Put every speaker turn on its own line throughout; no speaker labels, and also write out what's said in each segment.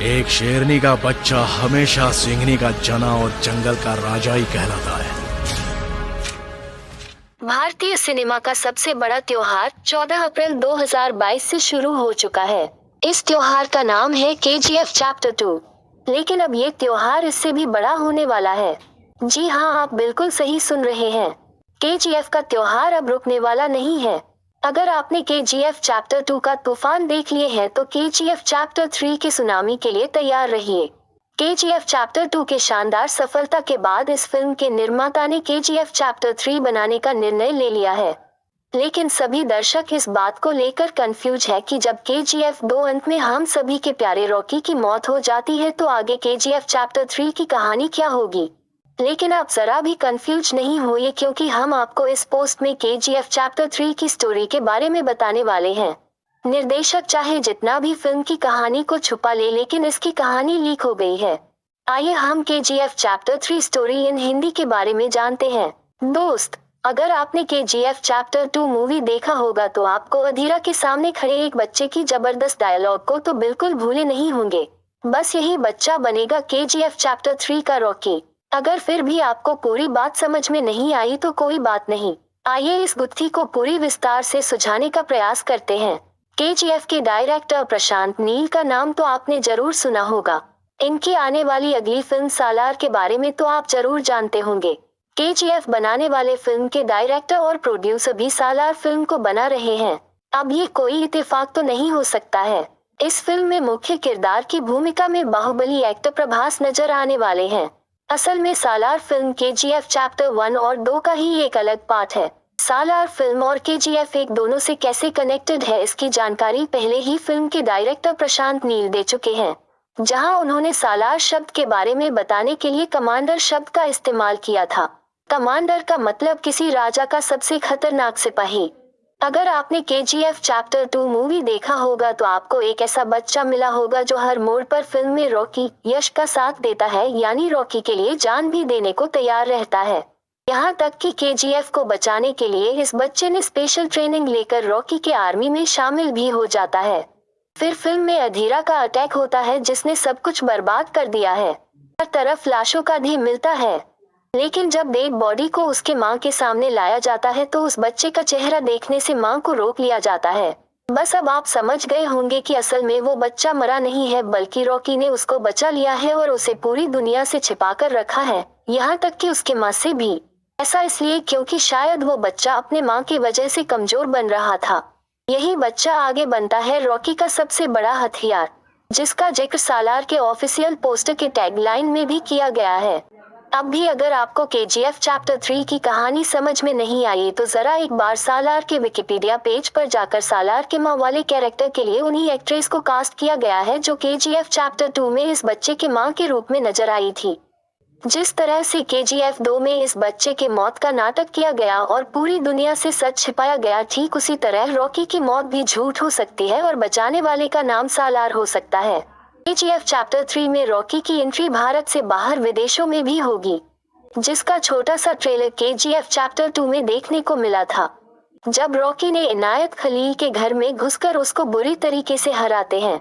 एक शेरनी का बच्चा हमेशा सिंहनी का जना और जंगल का राजा ही कहलाता है।
भारतीय सिनेमा का सबसे बड़ा त्योहार 14 अप्रैल 2022 से शुरू हो चुका है। इस त्योहार का नाम है KGF चैप्टर 2। लेकिन अब ये त्योहार इससे भी बड़ा होने वाला है। जी हाँ, आप बिल्कुल सही सुन रहे हैं। KGF का त्योहार अब रुकने वाला नहीं है। अगर आपने KGF चैप्टर 2 का तूफान देख लिए है तो KGF चैप्टर 3 के सुनामी के लिए तैयार रहिए। KGF चैप्टर 2 के शानदार सफलता के बाद इस फिल्म के निर्माता ने KGF चैप्टर 3 बनाने का निर्णय ले लिया है। लेकिन सभी दर्शक इस बात को लेकर कंफ्यूज है कि जब KGF 2 अंत में हम सभी के प्यारे रॉकी की मौत हो जाती है तो आगे KGF चैप्टर 3 की कहानी क्या होगी। लेकिन आप जरा भी कंफ्यूज नहीं होइए, क्योंकि हम आपको इस पोस्ट में KGF चैप्टर 3 की स्टोरी के बारे में बताने वाले हैं। निर्देशक चाहे जितना भी फिल्म की कहानी को छुपा ले, लेकिन इसकी कहानी लीक हो गई है। आइए हम KGF chapter 3 story in Hindi के बारे में जानते हैं। दोस्त, अगर आपने KGF चैप्टर 2 मूवी देखा होगा तो आपको अधीरा के सामने खड़े एक बच्चे की जबरदस्त डायलॉग को तो बिल्कुल भूले नहीं होंगे। बस यही बच्चा बनेगा KGF चैप्टर 3 का रॉकी। अगर फिर भी आपको पूरी बात समझ में नहीं आई तो कोई बात नहीं, आइए इस गुत्थी को पूरी विस्तार से सुझाने का प्रयास करते हैं। KGF के डायरेक्टर प्रशांत नील का नाम तो आपने जरूर सुना होगा। इनकी आने वाली अगली फिल्म सालार के बारे में तो आप जरूर जानते होंगे। KGF बनाने वाले फिल्म के डायरेक्टर और प्रोड्यूसर भी सालार फिल्म को बना रहे हैं। अब ये कोई इत्तेफाक तो नहीं हो सकता है। इस फिल्म में मुख्य किरदार की भूमिका में बाहुबली एक्टर प्रभास नजर आने वाले हैं। असल में सालार फिल्म KGF चैप्टर 1 और 2 का ही एक अलग पार्ट है। सालार फिल्म और KGF 1 दोनों से कैसे कनेक्टेड है, इसकी जानकारी पहले ही फिल्म के डायरेक्टर प्रशांत नील दे चुके हैं, जहां उन्होंने सालार शब्द के बारे में बताने के लिए कमांडर शब्द का इस्तेमाल किया था। कमांडर का मतलब किसी राजा का सबसे खतरनाक सिपाही। अगर आपने KGF चैप्टर 2 मूवी देखा होगा तो आपको एक ऐसा बच्चा मिला होगा जो हर मोड़ पर फिल्म में रॉकी यश का साथ देता है, यानी रॉकी के लिए जान भी देने को तैयार रहता है। यहाँ तक कि KGF को बचाने के लिए इस बच्चे ने स्पेशल ट्रेनिंग लेकर रॉकी के आर्मी में शामिल भी हो जाता है। फिर फिल्म में अधीरा का अटैक होता है जिसने सब कुछ बर्बाद कर दिया है। हर तरफ लाशों का ढेर मिलता है। लेकिन जब डेड बॉडी को उसके माँ के सामने लाया जाता है तो उस बच्चे का चेहरा देखने से माँ को रोक लिया जाता है। बस अब आप समझ गए होंगे कि असल में वो बच्चा मरा नहीं है, बल्कि रॉकी ने उसको बचा लिया है और उसे पूरी दुनिया से छिपा कर रखा है, यहाँ तक कि उसके माँ से भी। ऐसा इसलिए क्योंकि शायद वो बच्चा अपने माँ की वजह से कमजोर बन रहा था। यही बच्चा आगे बनता है रॉकी का सबसे बड़ा हथियार, जिसका जिक्र सालार के ऑफिशियल पोस्टर के टैगलाइन में भी किया गया है। अब भी अगर आपको KGF चैप्टर 3 की कहानी समझ में नहीं आई तो जरा एक बार सालार के विकिपीडिया पेज पर जाकर सालार के माँ वाले कैरेक्टर के लिए उन्हीं एक्ट्रेस को कास्ट किया गया है जो KGF चैप्टर 2 में इस बच्चे के माँ के रूप में नजर आई थी। जिस तरह से KGF 2 में इस बच्चे के मौत का नाटक किया गया और पूरी दुनिया से सच छिपाया गया, ठीक उसी तरह रॉकी की मौत भी झूठ हो सकती है और बचाने वाले का नाम सालार हो सकता है। KGF चैप्टर 3 में रॉकी की एंट्री भारत से बाहर विदेशों में भी होगी, जिसका छोटा सा ट्रेलर KGF चैप्टर 2 में देखने को मिला था, जब रॉकी ने इनायत खलील के घर में घुसकर उसको बुरी तरीके से हराते हैं।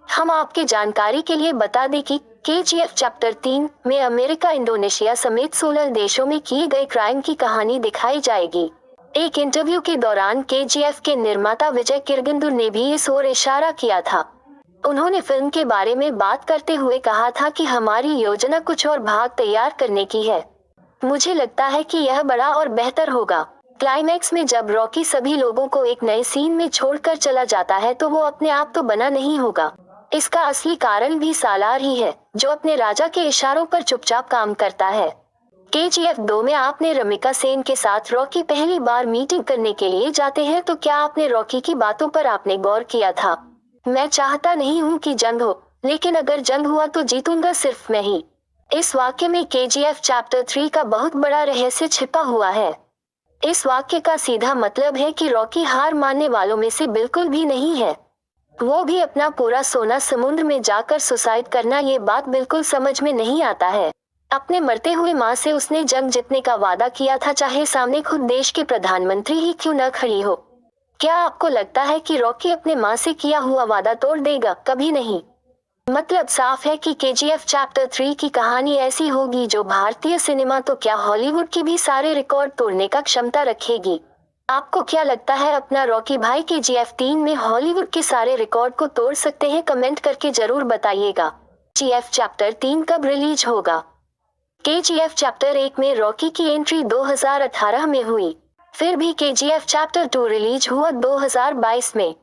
हम आपके जानकारी के लिए बता दें कि KGF चैप्टर 3 में अमेरिका, इंडोनेशिया समेत 16 देशों में किए गए क्राइम की कहानी दिखाई जाएगी। एक इंटरव्यू के दौरान KGF के निर्माता विजय किरगंदुर ने भी इस ओर इशारा किया था। उन्होंने फिल्म के बारे में बात करते हुए कहा था कि हमारी योजना कुछ और भाग तैयार करने की है। मुझे लगता है कि यह बड़ा और बेहतर होगा। क्लाइमैक्स में जब रॉकी सभी लोगों को एक नए सीन में छोड़कर चला जाता है तो वो अपने आप तो बना नहीं होगा। इसका असली कारण भी सालार ही है, जो अपने राजा के इशारों पर चुपचाप काम करता है। KGF 2 में आपने रमिका सेन के साथ रॉकी पहली बार मीटिंग करने के लिए जाते हैं तो क्या आपने रॉकी की बातों पर आपने गौर किया था? मैं चाहता नहीं हूँ कि जंग हो, लेकिन अगर जंग हुआ तो जीतूंगा सिर्फ मैं ही। इस वाक्य में KGF चैप्टर 3 का बहुत बड़ा रहस्य छिपा हुआ है। इस वाक्य का सीधा मतलब है कि रॉकी हार मानने वालों में से बिल्कुल भी नहीं है। वो भी अपना पूरा सोना समुद्र में जाकर सुसाइड करना, ये बात बिल्कुल समझ में नहीं आता है। अपने मरते हुए माँ से उसने जंग जीतने का वादा किया था, चाहे सामने खुद देश के प्रधानमंत्री ही क्यों न खड़ी हो। क्या आपको लगता है कि रॉकी अपने माँ से किया हुआ वादा तोड़ देगा? कभी नहीं। मतलब साफ है कि KGF चैप्टर 3 की कहानी ऐसी होगी जो भारतीय सिनेमा तो क्या हॉलीवुड की भी सारे रिकॉर्ड तोड़ने का क्षमता रखेगी। आपको क्या लगता है अपना रॉकी भाई KGF 3 में हॉलीवुड के सारे रिकॉर्ड को तोड़ सकते हैं? कमेंट करके जरूर बताइएगा। KGF चैप्टर 3 कब रिलीज होगा? KGF चैप्टर 1 में रॉकी की एंट्री 2018 में हुई, फिर भी KGF चैप्टर 2 रिलीज हुआ 2022 में।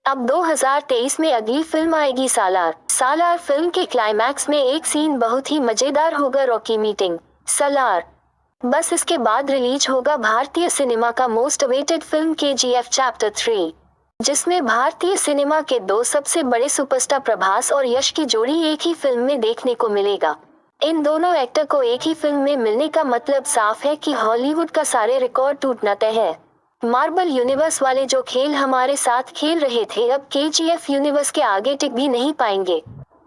अब 2023 में अगली फिल्म आएगी सालार। सालार फिल्म के क्लाइमैक्स में एक सीन बहुत ही मजेदार होगा, रॉकी मीटिंग सालार। बस इसके बाद रिलीज होगा भारतीय सिनेमा का most awaited film KGF chapter 3, जिसमें भारतीय सिनेमा के दो सबसे बड़े सुपरस्टार प्रभास और यश की जोड़ी एक ही फिल्म में देखने को मिलेगा। इन दोनों एक्टर को एक ही फिल्म में मिलने का मतलब साफ है कि हॉलीवुड का सारे रिकॉर्ड टूटना तय है। मार्वल यूनिवर्स वाले जो खेल हमारे साथ खेल रहे थे अब KGF यूनिवर्स के आगे टिक भी नहीं पाएंगे।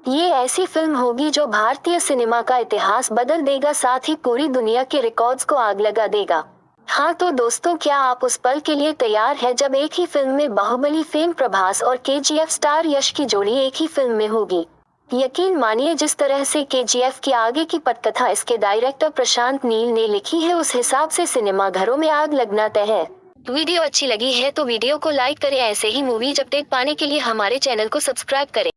ये ऐसी फिल्म होगी जो भारतीय सिनेमा का इतिहास बदल देगा, साथ ही पूरी दुनिया के रिकॉर्ड्स को आग लगा देगा। हाँ तो दोस्तों, क्या आप उस पल के लिए तैयार है जब एक ही फिल्म में बाहुबली फेम प्रभास और KGF स्टार यश की जोड़ी एक ही फिल्म में होगी? यकीन मानिए, जिस तरह से KGF की आगे की पटकथा इसके डायरेक्टर प्रशांत नील ने लिखी है उस हिसाब से सिनेमा घरों में आग लगना तय है। वीडियो अच्छी लगी है तो वीडियो को लाइक करें। ऐसे ही मूवीज अपडेट पाने के लिए हमारे चैनल को सब्सक्राइब करें।